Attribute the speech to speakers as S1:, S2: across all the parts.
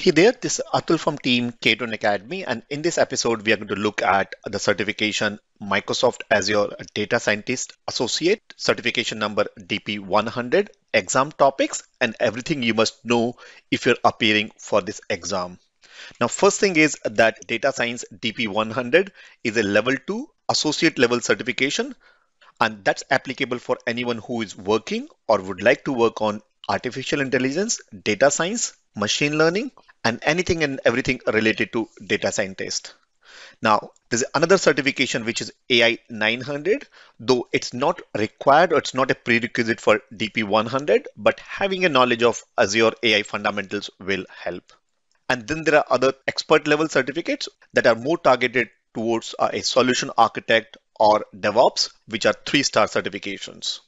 S1: Hey there, this is Atul from Team K2 Academy, and in this episode, we are going to look at the certification Microsoft Azure Data Scientist Associate, certification number DP100, exam topics, and everything you must know if you're appearing for this exam. Now, first thing is that Data Science DP100 is a level 2 associate level certification, and that's applicable for anyone who is working or would like to work on artificial intelligence, data science, machine learning, and anything and everything related to data scientist. Now, there's another certification which is AI 900, though it's not required or it's not a prerequisite for DP 100, but having a knowledge of Azure AI fundamentals will help. And then there are other expert level certificates that are more targeted towards a solution architect or DevOps, which are 3-star certifications.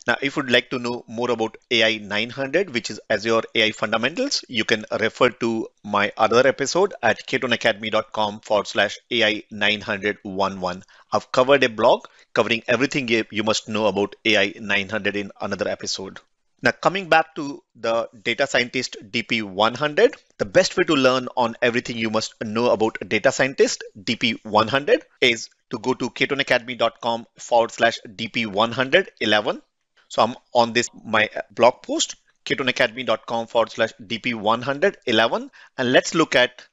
S1: Now, if you'd like to know more about AI 900, which is Azure AI Fundamentals, you can refer to my other episode at ketonacademy.com/AI 90011. I've covered a blog covering everything you must know about AI 900 in another episode. Now, coming back to the data scientist DP 100, the best way to learn on everything you must know about a data scientist DP 100 is to go to ketonacademy.com/DP 111. So I'm on this my blog post, ketonacademy.com/DP 111, and let's look at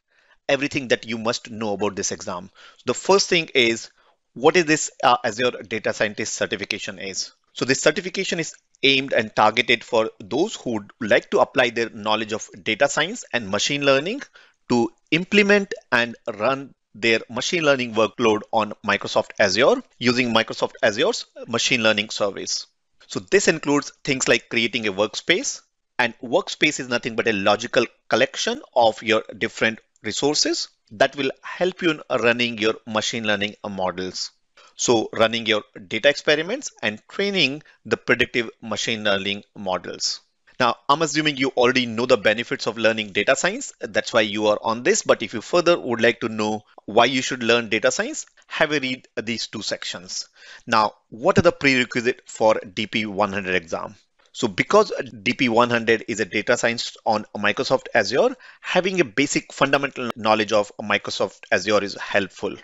S1: everything that you must know about this exam. So the first thing is, what is this Azure Data Scientist certification is? So this certification is aimed and targeted for those who would like to apply their knowledge of data science and machine learning to implement and run their machine learning workload on Microsoft Azure using Microsoft Azure's machine learning service. So this includes things like creating a workspace, and workspace is nothing but a logical collection of your different resources that will help you in running your machine learning models. So running your data experiments and training the predictive machine learning models. Now, I'm assuming you already know the benefits of learning data science. That's why you are on this. But if you further would like to know why you should learn data science, have a read these two sections. Now, what are the prerequisites for DP 100 exam? So because DP 100 is a data science on Microsoft Azure, having a basic fundamental knowledge of Microsoft Azure is helpful.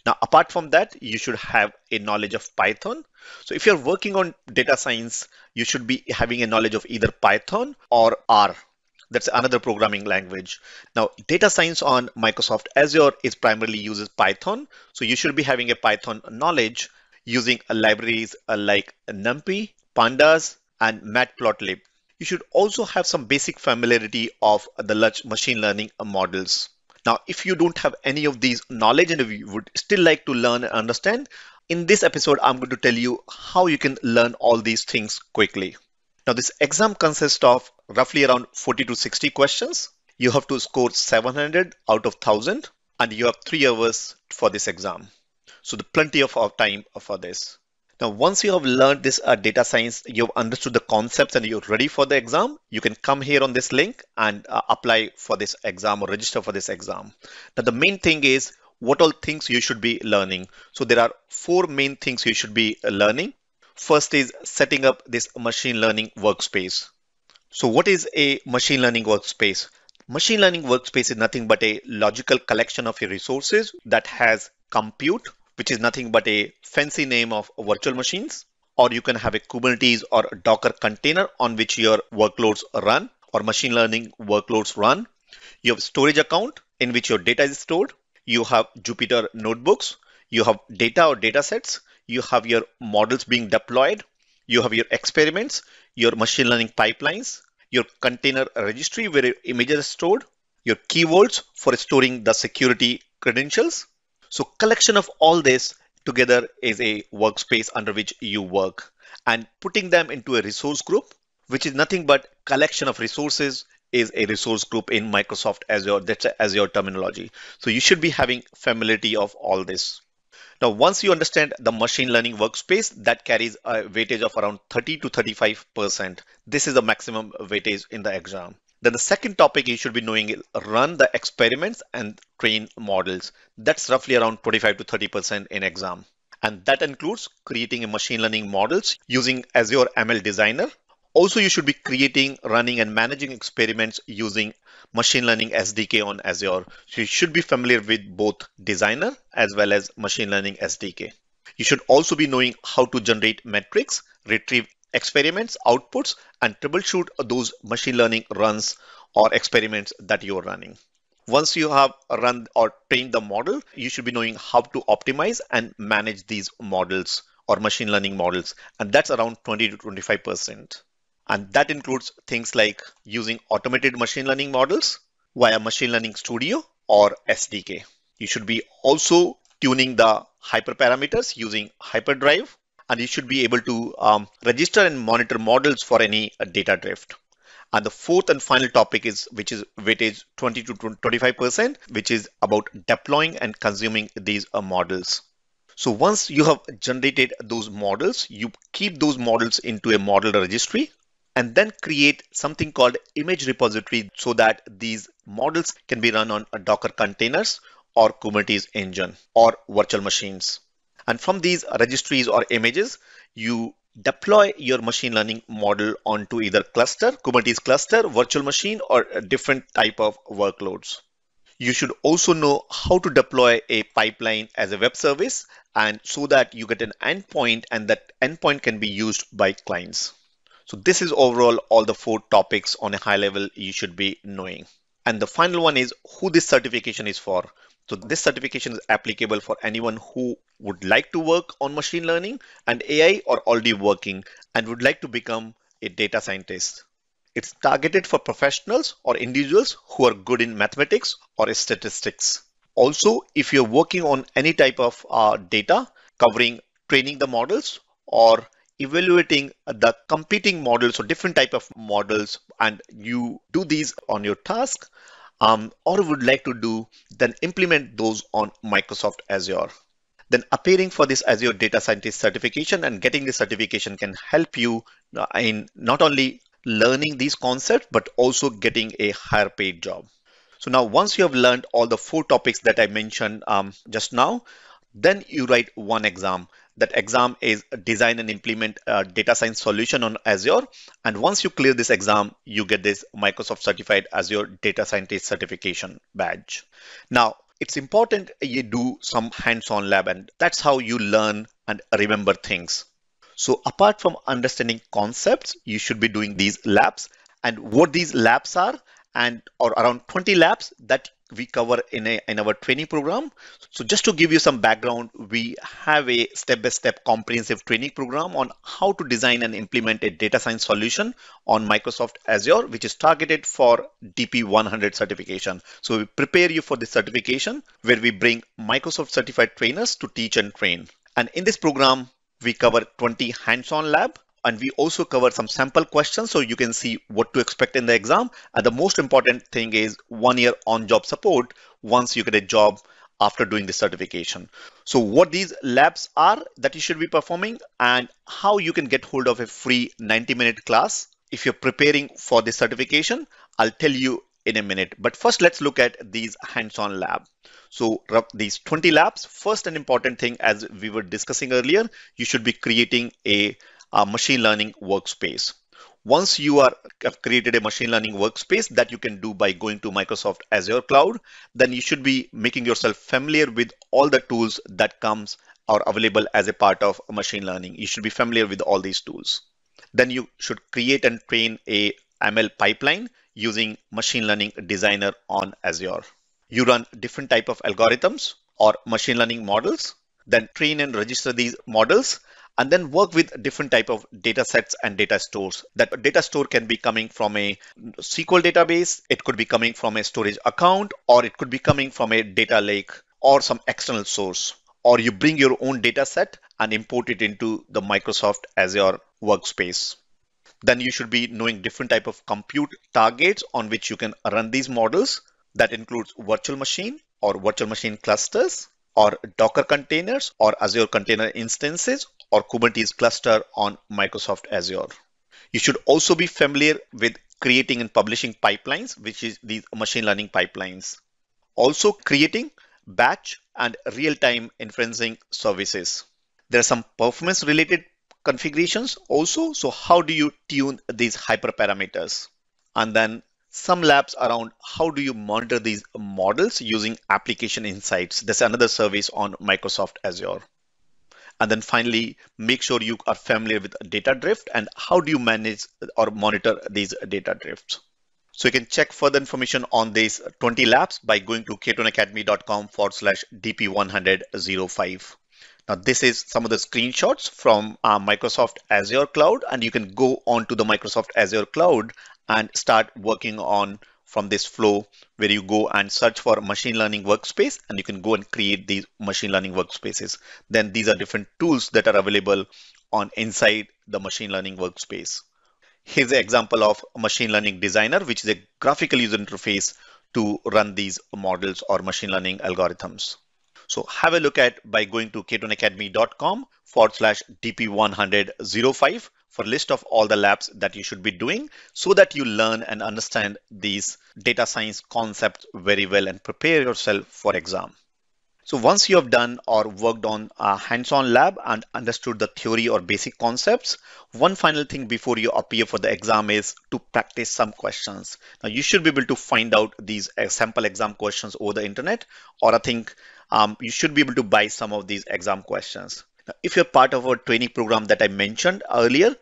S1: Now, apart from that, you should have a knowledge of Python. So if you're working on data science, you should be having a knowledge of either Python or R. That's another programming language. Now, data science on Microsoft Azure is primarily uses Python. So you should be having a Python knowledge using libraries like NumPy, Pandas, and Matplotlib. You should also have some basic familiarity of the large machine learning models. Now, if you don't have any of these knowledge and if you would still like to learn and understand, in this episode, I'm going to tell you how you can learn all these things quickly. Now, this exam consists of roughly around 40 to 60 questions. You have to score 700 out of 1000, and you have 3 hours for this exam. So, plenty of time for this. Now, once you have learned this data science, you've understood the concepts and you're ready for the exam, you can come here on this link and apply for this exam or register for this exam. Now, the main thing is what all things you should be learning. So there are 4 main things you should be learning. First is setting up this machine learning workspace. So what is a machine learning workspace? Machine learning workspace is nothing but a logical collection of your resources that has compute, which is nothing but a fancy name of virtual machines, or you can have a Kubernetes or a Docker container on which your workloads run or machine learning workloads run. You have storage account in which your data is stored. You have Jupyter notebooks. You have data or data sets. You have your models being deployed. You have your experiments, your machine learning pipelines, your container registry where your images are stored, your keywords for storing the security credentials. So collection of all this together is a workspace under which you work, and putting them into a resource group, which is nothing but collection of resources, is a resource group in Microsoft Azure. That's Azure terminology. So you should be having familiarity of all this. Now, once you understand the machine learning workspace, that carries a weightage of around 30 to 35%. This is the maximum weightage in the exam. Then the second topic you should be knowing is run the experiments and train models. That's roughly around 25 to 30% in exam. And that includes creating a machine learning models using Azure ML Designer Also, you should be creating, running, and managing experiments using machine learning SDK on Azure. So you should be familiar with both Designer as well as machine learning SDK. You should also be knowing how to generate metrics, retrieve experiments, outputs, and troubleshoot those machine learning runs or experiments that you're running. Once you have run or trained the model, you should be knowing how to optimize and manage these models or machine learning models. And that's around 20 to 25%. And that includes things like using automated machine learning models via Machine Learning Studio or SDK. You should be also tuning the hyperparameters using Hyperdrive, and you should be able to register and monitor models for any data drift. And the fourth and final topic is which is weightage 20 to 25%, which is about deploying and consuming these models. So once you have generated those models, you keep those models into a model registry and then create something called image repository so that these models can be run on Docker containers or Kubernetes engine or virtual machines. And from these registries or images, you deploy your machine learning model onto either cluster, Kubernetes cluster, virtual machine, or a different type of workloads. You should also know how to deploy a pipeline as a web service and so that you get an endpoint and that endpoint can be used by clients. So this is overall all the 4 topics on a high level you should be knowing. And the final one is who this certification is for. So this certification is applicable for anyone who would like to work on machine learning and AI or already working and would like to become a data scientist. It's targeted for professionals or individuals who are good in mathematics or statistics. Also, if you're working on any type of data covering training the models or evaluating the competing models or different type of models, and you do these on your task or would like to do, then implement those on Microsoft Azure. Then appearing for this Azure Data Scientist certification and getting this certification can help you in not only learning these concepts, but also getting a higher paid job. So now once you have learned all the 4 topics that I mentioned just now, then you write one exam. That exam is design and implement a data science solution on Azure. And once you clear this exam, you get this Microsoft Certified Azure Data Scientist certification badge. Now, it's important you do some hands-on lab, and that's how you learn and remember things. So apart from understanding concepts, you should be doing these labs. And what these labs are, and or around 20 labs that we cover in our training program. So just to give you some background, we have a step-by-step comprehensive training program on how to design and implement a data science solution on Microsoft Azure, which is targeted for DP100 certification. So we prepare you for this certification where we bring Microsoft certified trainers to teach and train. And in this program, we cover 20 hands-on lab, and we also cover some sample questions so you can see what to expect in the exam. And the most important thing is 1 year on-job support once you get a job after doing the certification. So what these labs are that you should be performing and how you can get hold of a free 90-minute class if you're preparing for this certification, I'll tell you in a minute. But first, let's look at these hands-on lab. So these 20 labs, first and important thing, as we were discussing earlier, you should be creating a machine learning workspace. Once you have created a machine learning workspace that you can do by going to Microsoft Azure Cloud, then you should be making yourself familiar with all the tools that comes or available as a part of machine learning. You should be familiar with all these tools. Then you should create and train a ML pipeline using Machine Learning Designer on Azure. You run different type of algorithms or machine learning models, then train and register these models, and then work with different type of data sets and data stores. That data store can be coming from a SQL database, it could be coming from a storage account, or it could be coming from a data lake or some external source. Or you bring your own data set and import it into the Microsoft Azure workspace. Then you should be knowing different type of compute targets on which you can run these models. That includes virtual machine or virtual machine clusters, or Docker containers or Azure container instances, or Kubernetes cluster on Microsoft Azure. You should also be familiar with creating and publishing pipelines, which is these machine learning pipelines. Also creating batch and real-time inferencing services. There are some performance related configurations also. So how do you tune these hyperparameters? And then some labs around how do you monitor these models using application insights. That's another service on Microsoft Azure. And then finally, make sure you are familiar with data drift and how do you manage or monitor these data drifts. So you can check further information on these 20 labs by going to k2nacademy.com/dp10005. Now, this is some of the screenshots from Microsoft Azure Cloud, and you can go on to the Microsoft Azure Cloud and start working on from this flow where you go and search for machine learning workspace, and you can go and create these machine learning workspaces. Then these are different tools that are available on inside the machine learning workspace. Here's an example of Machine Learning Designer, which is a graphical user interface to run these models or machine learning algorithms. So have a look at by going to k2nacademy.com/dp10005 for a list of all the labs that you should be doing so that you learn and understand these data science concepts very well and prepare yourself for exam. So once you have done or worked on a hands-on lab and understood the theory or basic concepts, one final thing before you appear for the exam is to practice some questions. Now you should be able to find out these sample exam questions over the internet, or I think you should be able to buy some of these exam questions. Now, if you're part of our training program that I mentioned earlier,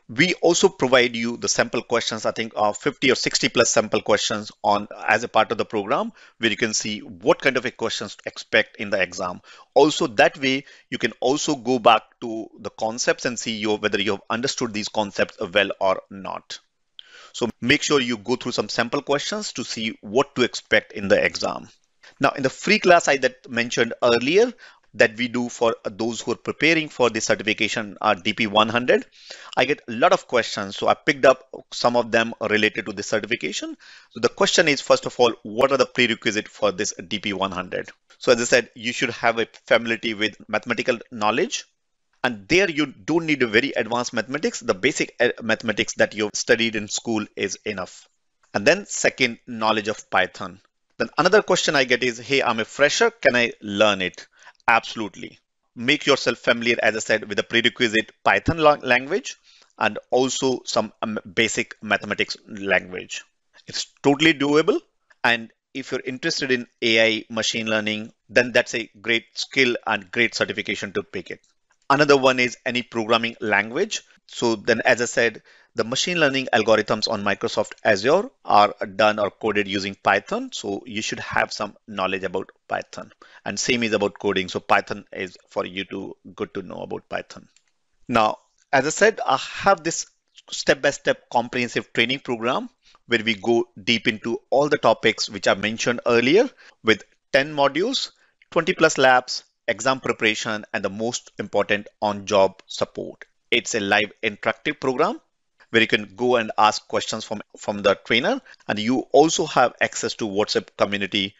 S1: we also provide you the sample questions, I think 50 or 60 plus sample questions on as a part of the program where you can see what kind of a questions to expect in the exam. Also that way you can also go back to the concepts and see whether you have understood these concepts well or not. So make sure you go through some sample questions to see what to expect in the exam. Now in the free class I that mentioned earlier, that we do for those who are preparing for the certification DP100, I get a lot of questions. So I picked up some of them related to the certification. So the question is, first of all, what are the prerequisites for this DP100? So as I said, you should have a familiarity with mathematical knowledge. And there you don't need a very advanced mathematics. The basic mathematics that you've studied in school is enough. And then second, knowledge of Python. Then another question I get is, hey, I'm a fresher, can I learn it? Absolutely. Make yourself familiar, as I said, with the prerequisite Python language and also some basic mathematics language. It's totally doable. And if you're interested in AI machine learning, then that's a great skill and great certification to pick it. Another one is any programming language. So then, as I said, the machine learning algorithms on Microsoft Azure are done or coded using Python. So you should have some knowledge about Python, and same is about coding. So Python is for you to good to know about Python. Now, as I said, I have this step-by-step comprehensive training program where we go deep into all the topics which I mentioned earlier with 10 modules, 20 plus labs, exam preparation, and the most important on-job support. It's a live interactive program where you can go and ask questions from the trainer, and you also have access to WhatsApp community.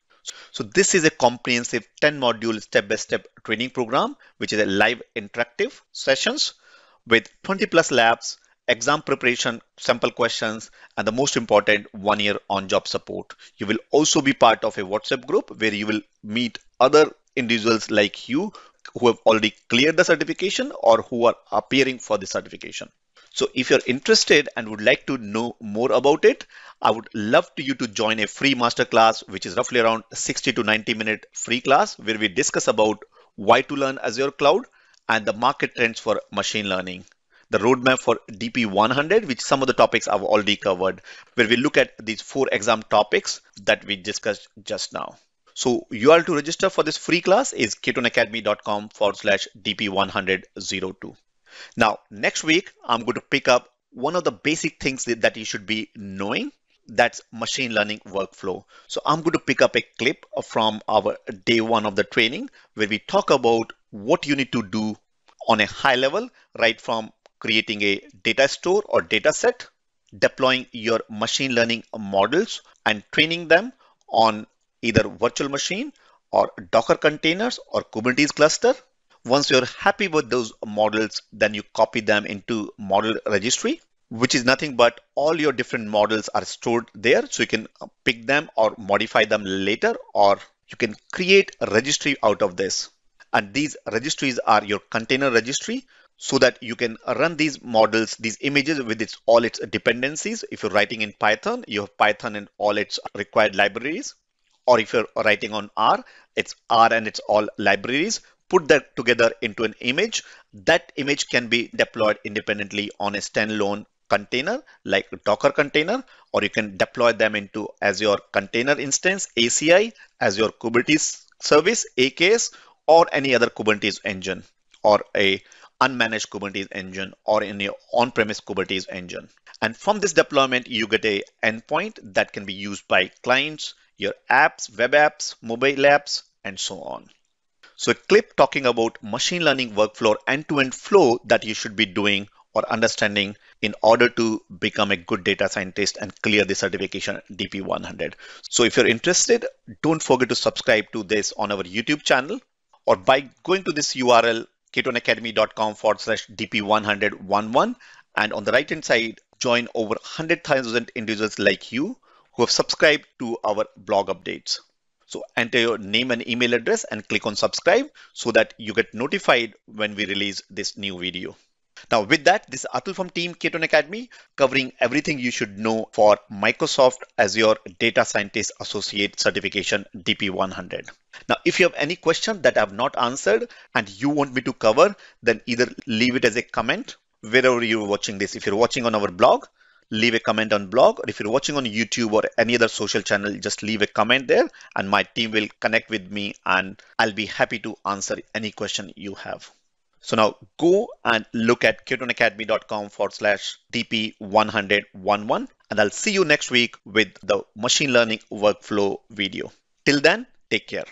S1: So this is a comprehensive 10 module step-by-step training program, which is a live interactive sessions with 20 plus labs, exam preparation, sample questions, and the most important 1 year on-job support. You will also be part of a WhatsApp group where you will meet other individuals like you who have already cleared the certification or who are appearing for the certification. So if you're interested and would like to know more about it, I would love you to join a free masterclass, which is roughly around 60 to 90-minute free class where we discuss about why to learn Azure Cloud and the market trends for machine learning. The roadmap for DP100, which some of the topics I've already covered, where we look at these 4 exam topics that we discussed just now. So URL to register for this free class is k2nacademy.com/dp10002. Now, next week, I'm going to pick up one of the basic things that you should be knowing. That's machine learning workflow. So I'm going to pick up a clip from our day 1 of the training where we talk about what you need to do on a high level, right from creating a data store or data set, deploying your machine learning models and training them on either virtual machine or Docker containers or Kubernetes cluster. Once you're happy with those models, then you copy them into model registry, which is nothing but all your different models are stored there. So you can pick them or modify them later, or you can create a registry out of this. And these registries are your container registry, so that you can run these models, these images with all its dependencies. If you're writing in Python, you have Python and all its required libraries. Or if you're writing on R, it's R and it's all libraries. Put that together into an image. That image can be deployed independently on a standalone container like a Docker container, or you can deploy them into Azure Container Instance, ACI, Azure Kubernetes Service, AKS, or any other Kubernetes engine, or a unmanaged Kubernetes engine, or in your on-premise Kubernetes engine. And from this deployment, you get a endpoint that can be used by clients, your apps, web apps, mobile apps, and so on. So a clip talking about machine learning workflow end-to-end flow that you should be doing or understanding in order to become a good data scientist and clear the certification DP100. So if you're interested, don't forget to subscribe to this on our YouTube channel, or by going to this URL, ketonacademy.com/DP10011, and on the right hand side, join over 100,000 individuals like you who have subscribed to our blog updates. So enter your name and email address and click on subscribe so that you get notified when we release this new video. Now with that, this is Atul from Team Keton Academy, covering everything you should know for Microsoft Azure Data Scientist Associate Certification DP100. Now, if you have any question that I have not answered and you want me to cover, then either leave it as a comment wherever you're watching this. If you're watching on our blog, leave a comment on blog, or if you're watching on YouTube or any other social channel, just leave a comment there and my team will connect with me and I'll be happy to answer any question you have. So now go and look at ketonacademy.com/DP10011, and I'll see you next week with the machine learning workflow video. Till then, take care.